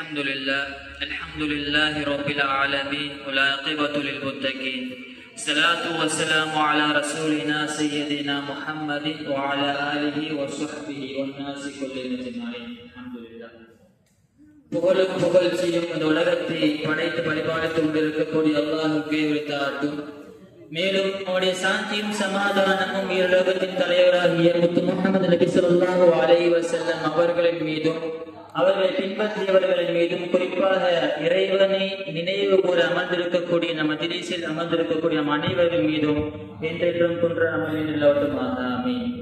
الحمد لله رب العالمين والعاقبة للمتقين الصلاة والسلام على رسولنا سيدنا محمد وعلى آله وصحبه والناس كلهم أجمعين. الحمد لله. புகழும் புகழ்ச்சியும் இந்த உலகத்தை படைத்து பரிபாலித்துக் கொண்டிருக்கக்கூடிய அல்லாஹ்வுக்கே உரித்தாட்டும். மேலும் அவருடைய சாந்தியும் சமாதானமும் உலகத்தின் தலைவராகிய முத்து முஹம்மது நபி ஸல்லல்லாஹு அலைஹி வஸல்லம் அவர்களின் மீதும் அவர்களை பின்பற்றியவர்களின் மீதும் குறிப்பாக இறைவனை நினைவு கூற அமர்ந்திருக்கக்கூடிய நம் மஜ்லிஸில் அமர்ந்திருக்கக்கூடிய நம் அனைவர்கள் மீதும் என்றென்றும் குன்ற அமர்ந்திருக்கட்டுமாக. ஆமீன்.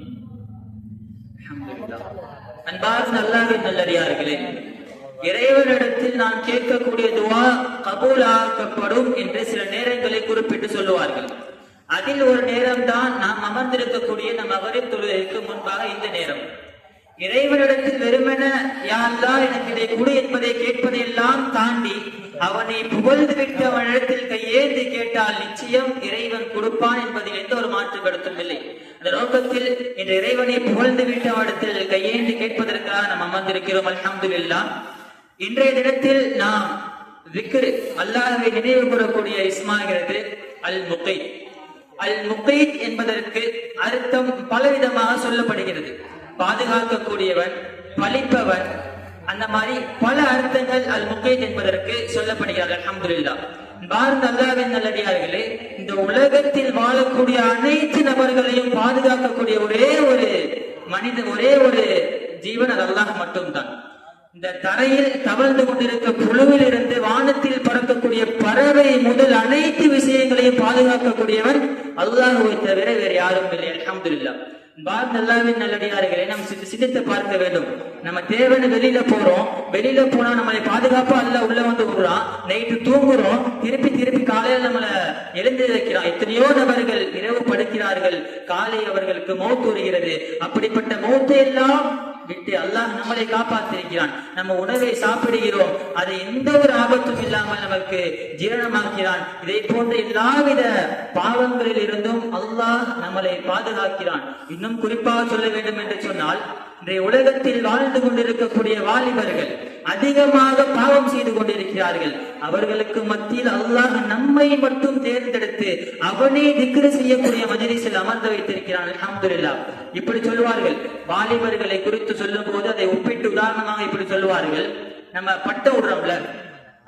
அல்ஹம்துலில்லாஹ். அன்பார்ந்த அல்லாஹ்வின் நல்லடியார்களே, இறைவனிடத்தில் நான் கேட்கக்கூடிய துஆ கபூலாக்கப்படும் என்று சில நேரங்களை குறிப்பிட்டு சொல்லுவார்கள். அதில் ஒரு நேரம் தான் நாம் அமர்ந்திருக்கக்கூடிய நம் மகரிப் தொழுகைக்கு முன்பாக இந்த நேரம். இறைவனிடத்தில் வெறுமென யா அல்லாஹ் எனக்கு இதை கொடு என்பதை கேட்பதையெல்லாம் தாண்டி அவனை புகழ்ந்து விட்டு அவனிடத்தில் கையேந்தி கேட்டால் நிச்சயம் இறைவன் கொடுப்பான் என்பதில் எந்த ஒரு மாற்று கருத்தும் இல்லை. அந்த நோக்கத்தில் இந்த இறைவனை புகழ்ந்து விட்டு அவனிடத்தில் கையேந்தி கேட்பதற்காக நாம் அமர்ந்திருக்கிறோம். அல்ஹம்துலில்லாஹ். இன்றைய தினத்தில் நாம் விக்ர் அல்லாஹ்வை நினைவு கூறக்கூடிய இஸ்மாகிறது அல் முகைத். அல் முகைத் என்பதற்கு அர்த்தம் பலவிதமாக சொல்லப்படுகிறது. பாதுகாக்கக்கூடியவன், பழிப்பவன், அந்த மாதிரி பல அர்த்தங்கள் அல் முகைத் என்பதற்கு சொல்லப்படுகிறது. அல்ஹம்துலில்லாஹ். பார்ந்த அல்லாஹ்வின் நல்லடியார்களே, இந்த உலகத்தில் வாழக்கூடிய அனைத்து நபர்களையும் பாதுகாக்கக்கூடிய ஒரே ஒரு மனிதன், ஒரே ஒரு ஜீவன் அது அல்லாஹ் மட்டும்தான். இந்த தரையில் தவழ்ந்து கொண்டிருக்க புழுவில் இருந்து வானத்தில் பறக்கக்கூடிய பறவை முதல் அனைத்து விஷயங்களையும் பாதுகாக்கக்கூடியவன் அல்லாஹ்வை தவிர வேறு யாரும் இல்லை. அல்ஹம்துலில்லாஹ். பார்ந்த அல்லாஹ்வின் நல்லடியார்களே, நாம் சிந்தித்து பார்க்க வேண்டும். நம்ம தேவைன்னு வெளியில போறோம், வெளியில போனா நம்மளை பாதுகாப்பா அல்லாஹ் உள்ள வந்து விடுறான். நைட்டு தூங்குறோம், திருப்பி காலையில நம்மளை எழுந்து வைக்கிறான். எத்தனையோ நபர்கள் இரவு படுக்கிறார்கள், காலை அவர்களுக்கு மௌத் வருகிறது. அப்படிப்பட்ட மௌத்தை எல்லாம் விட்டு அல்லாஹ் நம்மளை காப்பாற்றிருக்கிறான். நம்ம உணவை சாப்பிடுகிறோம், அதை எந்த ஒரு ஆபத்தும் இல்லாமல் நமக்கு ஜீரணமாக்கிறான். இதை போன்ற எல்லாவித பாவங்களில் இருந்தும் அல்லாஹ் நம்மளை பாதுகாக்கிறான். இன்னும் குறிப்பாக சொல்ல வேண்டும் என்று சொன்னால், இன்றைய உலகத்தில் வாழ்ந்து கொண்டிருக்கக்கூடிய வாலிபர்கள் அதிகமாக பாவம் செய்து கொண்டிருக்கிறார்கள். அவர்களுக்கு மத்தியில் அல்லாஹ் நம்மை மட்டும் தேர்ந்தெடுத்து அவனே திக்ர் செய்யக்கூடிய மஜ்லிஸில் அமர்ந்து வைத்திருக்கிறான். அல்ஹம்துலில்லாஹ். இப்படி சொல்வார்கள். வாலிபர்களை குறித்து சொல்லும் போது அதை ஒப்பிட்டு உதாரணமாக இப்படி சொல்லுவார்கள். நம்ம பட்டம் விடுறோம்ல,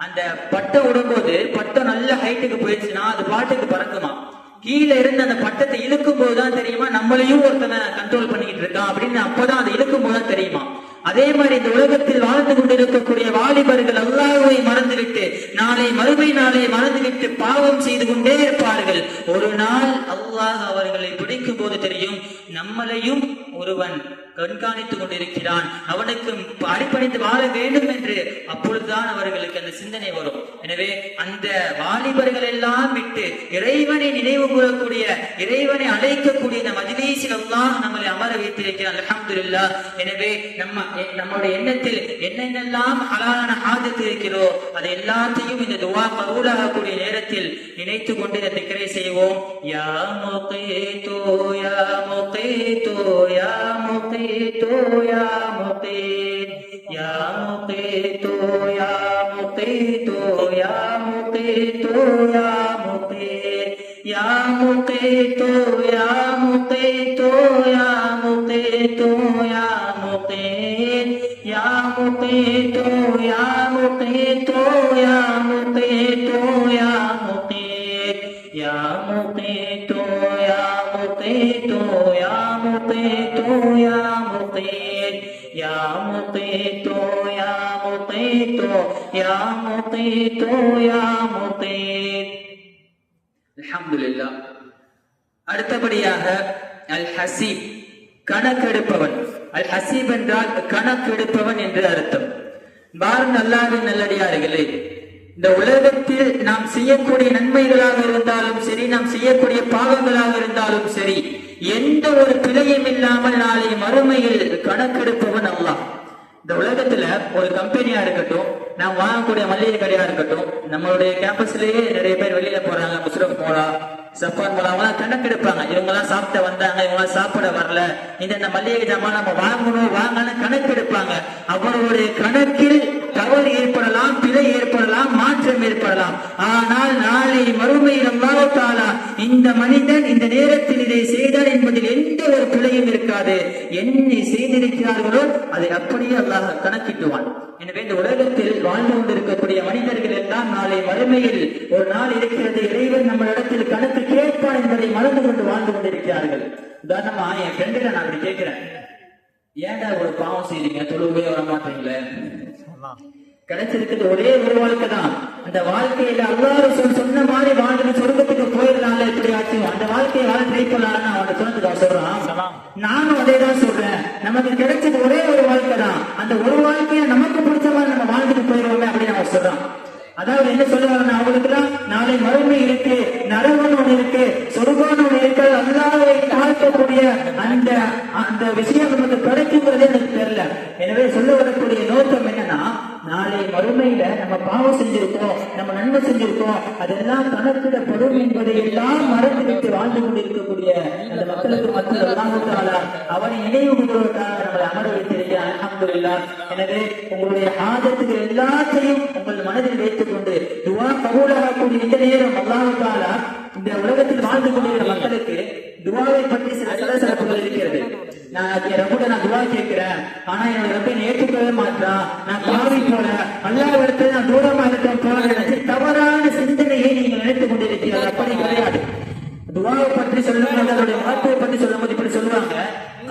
அந்த பட்டம் விடும்போது பட்டம் நல்ல ஹைட்டுக்கு போயிடுச்சுன்னா அது பாட்டுக்கு பறக்குமா. கீழே இருந்து அந்த பட்டத்தை இழுக்கும் போதுதான் தெரியுமா நம்மளையும் ஒருத்தனை கண்ட்ரோல் பண்ணிக்கிட்டு இருக்கான் அப்படின்னு. அப்பதான் அதை இழுக்கும் போதுதான் தெரியுமா. அதே மாதிரி இந்த உலகத்தில் வாழ்ந்து கொண்டிருக்கக்கூடிய வாலிபர்கள் அல்லாஹ்வை மறந்துவிட்டு நாளை மறுமை நாளை மறந்துவிட்டு பாவம் செய்து கொண்டே இருப்பார்கள். ஒரு நாள் அல்லாஹ் அவர்களை பிடிக்கும் போது தெரியும் நம்மளையும் ஒருவன் கண்காணித்துக் கொண்டிருக்கிறான், அவனுக்கு அடிப்படைந்து வாழ வேண்டும் என்று. அப்பொழுதுதான் அவர்களுக்கு அந்த சிந்தனை வரும். எனவே அந்த வாலிபர்கள் எல்லாம் விட்டு இறைவனை நினைவு கூறக்கூடிய, இறைவனை அழைக்கக்கூடிய இந்த மஜ்லிஸில் அல்லாஹ் நம்மளை அமர வைத்திருக்கிறான். அல்ஹம்துலில்லாஹ். எனவே நம்முடைய எண்ணத்தில் என்னென்னலாம் ஹலாலான ஹாஜத் இருக்கிறோ அதை எல்லாத்தையும் இந்த துஆ கபூலாகக்கூடிய நேரத்தில் நினைத்து கொண்டு இந்த திக்ரை செய்வோம். யா முகீது யா முகீது யா முகீது யா முகீத் யா முகீது யா முகீது யா முகீது யா முகீத் யா முகீது யா முகீது யா முகீது யா முகீத் யா முகீது யா முகீது யா முகீது யா முகீத் யா முகீது யா முகீது யா முகீது யா முகீத் யா முகீது யா முகீது யா முகீது யா முகீத். அல்ஹம்துலில்லாஹ். அடுத்தபடியாக அல் ஹசீப், கணக்கெடுப்பவன். அல் ஹசீப் என்றால் கணக்கெடுப்பவன் என்று அர்த்தம். பாருங்கள் அல்லாஹ்வின் நல்லடியார்களே, இந்த உலகத்தில் நாம் செய்யக்கூடிய நன்மைகளாக இருந்தாலும் சரி, நாம் செய்யக்கூடிய பாவங்களாக இருந்தாலும் சரி, எந்த ஒரு பிழையும் இல்லாமல் நாளை மறுமையில் கணக்கெடுப்பவன் அல்லாஹ். இந்த உலகத்துல ஒரு கம்பெனியா இருக்கட்டும், நாம் வாங்கக்கூடிய மளிகை கடையா இருக்கட்டும், நம்மளுடைய கேம்பஸ்லயே நிறைய பேர் வெளியில போறாங்க, முஸ்லிம் போலாம், சப்பான் போலாம், கணக்கெடுப்பாங்க. இவங்க எல்லாம் சாப்பிட்ட வந்தாங்க, இவங்க எல்லாம் சாப்பிட வரல, இந்த மளிகை ஜாமான் நம்ம வாங்கணும் வாங்கணும் கணக்கெடுப்பாங்க. அவருடைய கணக்கில் தவறு ஏற்படலாம், பிழை ஏற்படலாம், மாற்றம் ஏற்படலாம். ஆனால் நாளை மறுமையில் அல்லாஹ் தஆலா இந்த மனிதன் இந்த நேரத்தில் இதை செய்தார் என்பதில் எந்த ஒரு பிழையும் இருக்காது. என்ன செய்திருக்கிறார்களோ அதை அப்படியே அல்லாஹ் கணக்கிட்டுவான். எனவே இந்த உலகத்தில் வாழ்ந்து கொண்டிருக்கக்கூடிய மனிதர்கள் எல்லாம் நாளை மறுமையில் ஒரு நாள் இருக்கிறது, இறைவன் நம்ம இடத்தில் கணக்கு கேட்பான் என்பதை மறந்து கொண்டு வாழ்ந்து கொண்டிருக்கிறார்கள். உதாரணமா என் ஃப்ரெண்டுல நான் அப்படி கேட்கிறேன், ஏன்டா ஒரு பாவம் செய்றீங்க, தொழுவே வர மாட்டீங்களே, கிடைச்சிருக்கிறது ஒரே ஒரு வாழ்க்கை தான். அந்த வாழ்க்கையில அல்லாஹ் சொன்ன மாதிரி வாழ்ந்து சொர்க்கத்துக்கு போயிடலாம்ல, எப்படி ஆச்சு அந்த வாழ்க்கையை வாழ ட்ரை பண்ணலாம்னு அவன் சொன்னதுக்கு சொல்றான். நானும் அதே தான் சொல்றேன், நமக்கு கிடைச்சது ஒரே ஒரு வாழ்க்கை தான், அந்த ஒரு வாழ்க்கையை நமக்கு பிடிச்ச மாதிரி நம்ம வாழ்ந்துட்டு போயிடுவோமே அப்படின்னு அவன் சொல்றான். அதாவது என்ன சொல்லுவாங்க, அவங்களுக்கு எல்லாம் நாளை மறுமை இருக்கு, நரகன் ஒண்ணு இருக்கு, சொர்க்கம் ஒண்ணு இருக்கு, அல்லாஹ்வை தாழ்த்தக்கூடிய அந்த அந்த விஷயம் நமக்கு கிடைக்குங்கிறதே எனக்கு தெரியல. எனவே சொல்ல வரக்கூடிய நோக்கம் என்னன்னா, நாளை மறுமையில நம்ம பாவம் செஞ்சிருக்கோம், நம்ம நன்மை செஞ்சிருக்கோம், அதெல்லாம் கணக்கிடப்படும் என்பதை எல்லாம் மறந்துவிட்டு வாழ்ந்து கொண்டிருக்கக்கூடிய அந்த மக்களுக்கு மக்கள் அவனை நினைவு கொள்வதற்காக நம்மளை அமர வைத்திருக்கிறார். அல்ஹம்துலில்லாஹ். எனவே உங்களுடைய ஆதத்துகள் எல்லாத்தையும் உங்கள் மனதில் வைத்துக் கொண்டு துஆ கபூலாகக்கூடிய இந்த நேரம் அல்லாஹ் தஆலா இந்த உலகத்தில் வாழ்ந்து கொண்டிருக்கிற மக்களுக்கு துஆவை பற்றி சில சலசலப்புகள் இருக்கிறது. நான் துஆ கேட்கிறேன், ஆனா என்னோட ரப்பை ஏற்றுக்கவே மாட்டான், நான் பாவி போல அல்லாஹ் இடத்துல நான் தூரமா இருக்கேன் போல நினைச்சு தவறான சிந்தனையை நீங்கள் நினைத்துக் கொண்டிருக்கிறீர்கள். அப்படி கிடையாது. துஆவை பற்றி சொல்லும் போது அதனுடைய மகத்துவத்தை பற்றி சொல்லும் போது இப்படி சொல்லுவாங்க,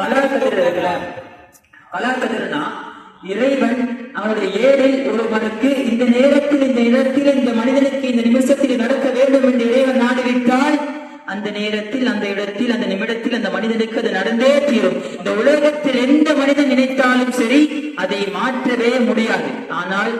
கலாக்கதிர் இருக்கிற கலாக்கதிர்னா இறைவன் அவருடைய ஏழில் ஒருவனுக்கு இந்த நேரத்தில் இந்த இடத்தில் இந்த மனிதனுக்கு இந்த நிமிஷத்தில் நடக்க வேண்டும் என்று இறைவன் நாடிவிட்டால் அந்த நேரத்தில் அந்த இடத்தில் அந்த நிமிடத்தில் அந்த மனிதனுக்கு அது நடந்தே தீரும். இந்த உலகத்தில் எந்த மனிதன் நினைத்தாலும் சரி அதை மாற்றவே முடியாது. ஆனால்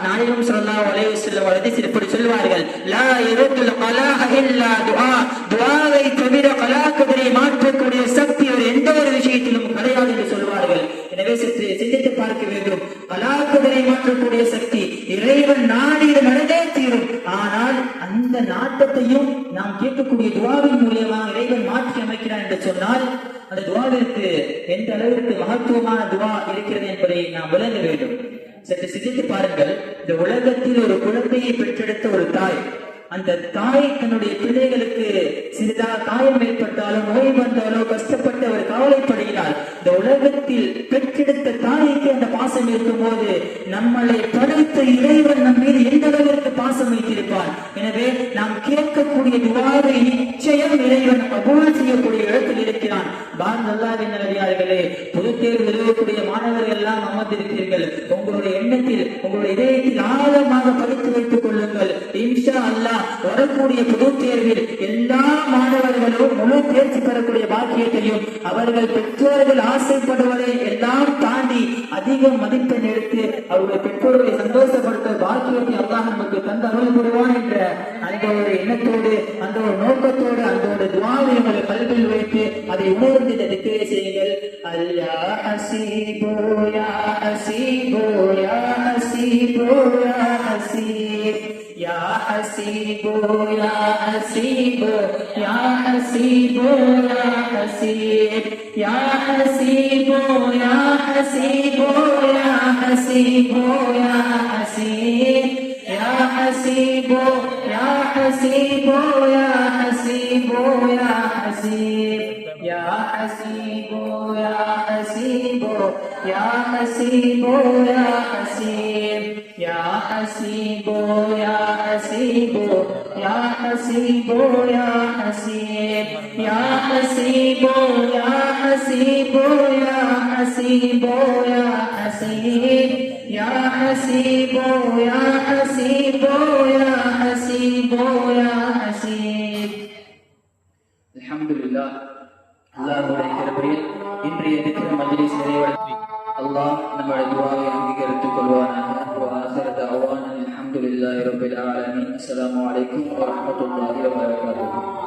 நாயகம் ஸல்லல்லாஹு அலைஹி வஸல்லம் அவர்கள் இப்படி சொல்வார்கள், லா யருதுல் கலாஹ இல்லா துஆ, துஆவை தவிர கலாக்கதிரை மாற்றக்கூடிய சக்தி ஒரு எந்த ஒரு விஷயத்திலும் கிடையாது என்று சொல்வார்கள். எனவே சற்று சிந்தித்து பார்க்க வேண்டும். கலாக்கதிரை மாற்றக்கூடிய சக்தி இறைவன் நாடியில் நடந்தே தீரும். ஆனால் அந்த நாட்டத்தையும் நாம் கேட்கக்கூடிய துஆவின் மூலியமாக இறைவன் மாற்றி அமைக்கிறான் என்று சொன்னால் அந்த துஆவிற்கு எந்த அளவிற்கு மகத்துவமான துஆ இருக்கிறது என்பதை நாம் விளங்க வேண்டும். சற்று சிந்தித்து பாருங்கள். இந்த உலகத்தில் ஒரு குழந்தையை பெற்றெடுத்த ஒரு தாய், அந்த தாய் தன்னுடைய பிள்ளைகளுக்கு சிறிதாக காயம் ஏற்பட்டாலோ நோய் வந்தாலோ கஷ்டப்பட்டு அவர் கவலைப்படுகிறார். இந்த உலகத்தில் பெற்றெடுத்த தாய்க்கு அந்த பாசம் இருக்கும் போது நம்மளை படைத்த இறைவன் நம் மீது எந்த அளவிற்கு பாசம் வைத்திருப்பார். எனவே நாம் கேட்கக்கூடிய துஆவை நிச்சயம் இறைவன் கபூல் செய்யக்கூடிய இடத்தில் இருக்கிறான். அல்லாஹ்வின் நல்லடியார்களே, பொதுத் தேர்வு எழுதக்கூடிய மாணவர்கள் எல்லாம் அமர்ந்திருக்கிறீர்கள். உங்களுடைய எண்ணத்தில் உங்களுடைய இதயத்தில் ஆழமாக படித்து வைத்துக் கொள்ளுங்கள். இன்ஷா அல்லாஹ் வரக்கூடிய பொதுத் தேர்வில் எல்லா மாணவர்களும் முழு தேர்ச்சி பெறக்கூடிய பாக்கியத்தையும் அவர்கள் பெற்றோர்கள் ஆசைப்படுவதை எல்லாம் தாண்டி அதிக மதிப்பெண் எடுத்து அவருடைய பெற்றோர்களை சந்தோஷப்படுத்த பாக்கியத்தை அல்லாஹ் நமக்கு தந்து அருள் புரிவான் என்ற அந்த ஒரு எண்ணத்தோடு அந்த ஒரு நோக்கத்தோடு அந்த ஒரு துஆவை உங்களை கல்வியில் வைத்து அதை உணர்ந்து திக்ர் செய்யுங்கள். அல்லா ஹசீபு யா ஹசீபு யா ஹசீபு யா ஹசீப் யா ஹசீபு யா ஹசீபு யா ஹசீபு யா ஹசீப் யா ஹசீபு யா ஹசீபு யா ஹசீபு யா ஹசீப் யா ஹசீபு யா ஹசீபு யா ஹசீபு யா ஹசீப் யா ஹசீபு யா ஹசீபு யா ஹசீபு யா ஹசீப் யா ஹசீபு யா ஹசீபு யா ஹசீபு யா ஹசீப் யா ஹசீபு யா ஹசீபு யா ஹசீபு யா ஹசீப் யா ஹசீபு யா ஹசீபு யா ஹசீபு யா ஹசீப். அல்ஹம்துலில்லாஹ். அல்லாஹ்வுடைய கிருபையில் இன்றைய திக்ர் மஜ்லிஸ் நிறைவடைந்தது. அல்லாஹ் நம்முடைய துஆவை அங்கீகரித்துக் கொள்வானாக. வ ஆகிரு தஅவானா அல்ஹம்துலில்லாஹி ரப்பில் ஆலமீன். அஸ்ஸலாமு அலைக்கும் வ ரஹ்மத்துல்லாஹி வ பரகாத்துஹு.